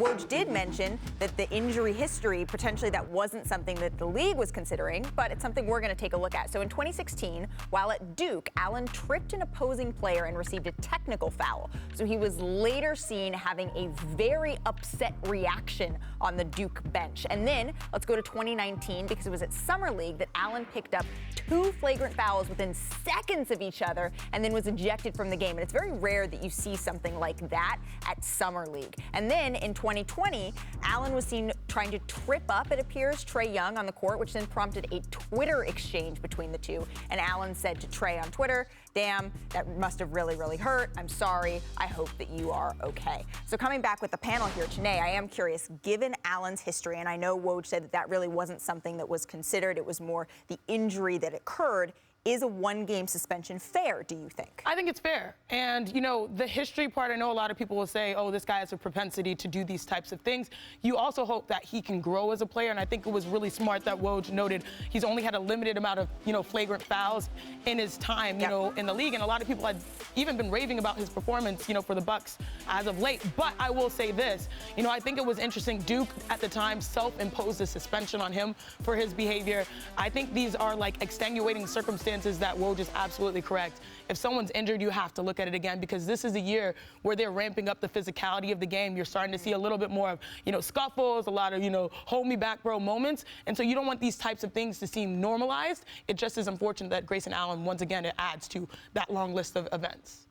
Woj did mention that the injury history, potentially that wasn't something that the league was considering, but it's something we're going to take a look at. So in 2016, while at Duke, Allen tripped an opposing player and received a technical foul. So he was later seen having a very upset reaction on the Duke bench. And then let's go to 2019, because it was at Summer League that Allen picked up 2 flagrant fouls within seconds of each other and then was ejected from the game. And it's very rare that you see something like that at Summer League. And then in 2020, Allen was seen trying to trip up, it appears, Trae Young on the court, which then prompted a Twitter exchange between the two. And Allen said to Trae on Twitter, "Damn, that must have really, really hurt. I'm sorry. I hope that you are okay." So coming back with the panel here, Janae, I am curious, given Allen's history, and I know Woj said that that really wasn't something that was considered, it was more the injury that occurred. Is a 1-game suspension fair, do you think? I think it's fair. And, you know, the history part, I know a lot of people will say, oh, this guy has a propensity to do these types of things. You also hope that he can grow as a player, and I think it was really smart that Woj noted he's only had a limited amount of, flagrant fouls in his time, in the league. And a lot of people had even been raving about his performance, for the Bucks as of late. But I will say this, I think it was interesting. Duke at the time self-imposed a suspension on him for his behavior. I think these are like extenuating circumstances that Woj is absolutely correct. If someone's injured, you have to look at it again, because this is a year where they're ramping up the physicality of the game. You're starting to see a little bit more of, scuffles, a lot of, hold me back, bro moments. And so you don't want these types of things to seem normalized. It just is unfortunate that Grayson Allen, once again, it adds to that long list of events.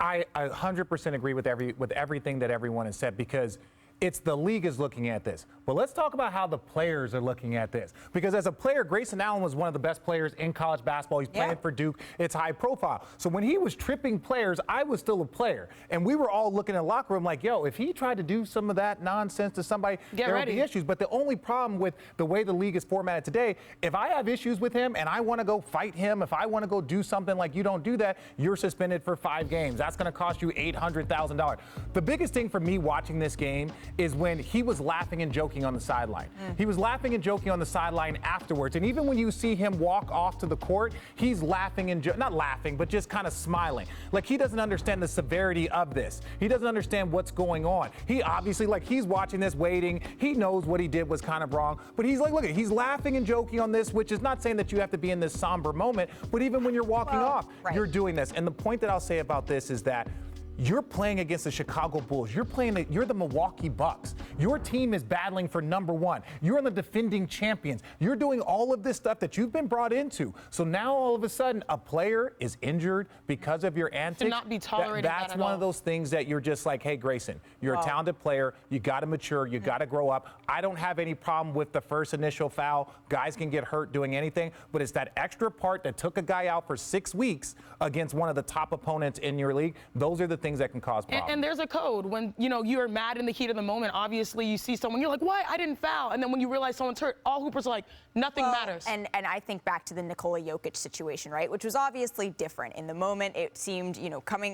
I 100% agree with everything that everyone has said, because it's the league is looking at this. But let's talk about how the players are looking at this. Because as a player, Grayson Allen was one of the best players in college basketball. He's playing for Duke. It's high profile. So when he was tripping players, I was still a player. And we were all looking in the locker room like, yo, if he tried to do some of that nonsense to somebody, there would be issues. But the only problem with the way the league is formatted today, if I have issues with him and I want to go fight him, if I want to go do something, like, you don't do that, you're suspended for 5 games. That's going to cost you $800,000. The biggest thing for me watching this game is when he was laughing and joking on the sideline. He was laughing and joking on the sideline afterwards. And even when you see him walk off to the court, he's laughing and not laughing, but just kind of smiling. Like, he doesn't understand the severity of this. He doesn't understand what's going on. He obviously, he's watching this, waiting. He knows what he did was kind of wrong. But he's like, look, he's laughing and joking on this, which is not saying that you have to be in this somber moment, but even when you're walking off, you're doing this. And the point that I'll say about this is that you're playing against the Chicago Bulls. You're the Milwaukee Bucks. Your team is battling for number 1. You're the defending champions. You're doing all of this stuff that you've been brought into. So now all of a sudden a player is injured because of your antics. To not be tolerated. That's one of those things that you're just like, hey, Grayson, you're a talented player. You got to mature. You got to grow up. I don't have any problem with the first initial foul. Guys can get hurt doing anything, but it's that extra part that took a guy out for 6 weeks against one of the top opponents in your league. Those are the things that can cause problems. And there's a code. When, you're mad in the heat of the moment, obviously you see someone, you're like, what? I didn't foul. And then when you realize someone's hurt, all hoopers are like, nothing matters. And I think back to the Nikola Jokic situation, right? Which was obviously different. In the moment, it seemed,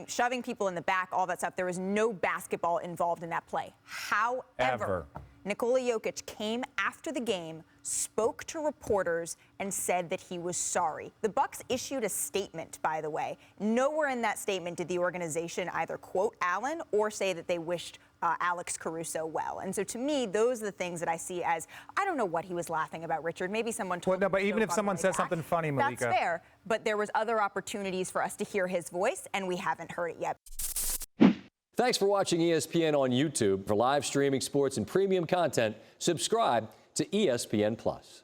shoving people in the back, all that stuff. There was no basketball involved in that play. However, Nikola Jokic came after the game, spoke to reporters, and said that he was sorry. The Bucks issued a statement, by the way. Nowhere in that statement did the organization either quote Allen or say that they wished Alex Caruso well. And so to me, those are the things that I see as, I don't know what he was laughing about, Richard. Maybe someone told him. No, but even if someone says something funny, Malika. That's fair. But there was other opportunities for us to hear his voice, and we haven't heard it yet. Thanks for watching ESPN on YouTube. For live streaming sports and premium content, subscribe to ESPN+.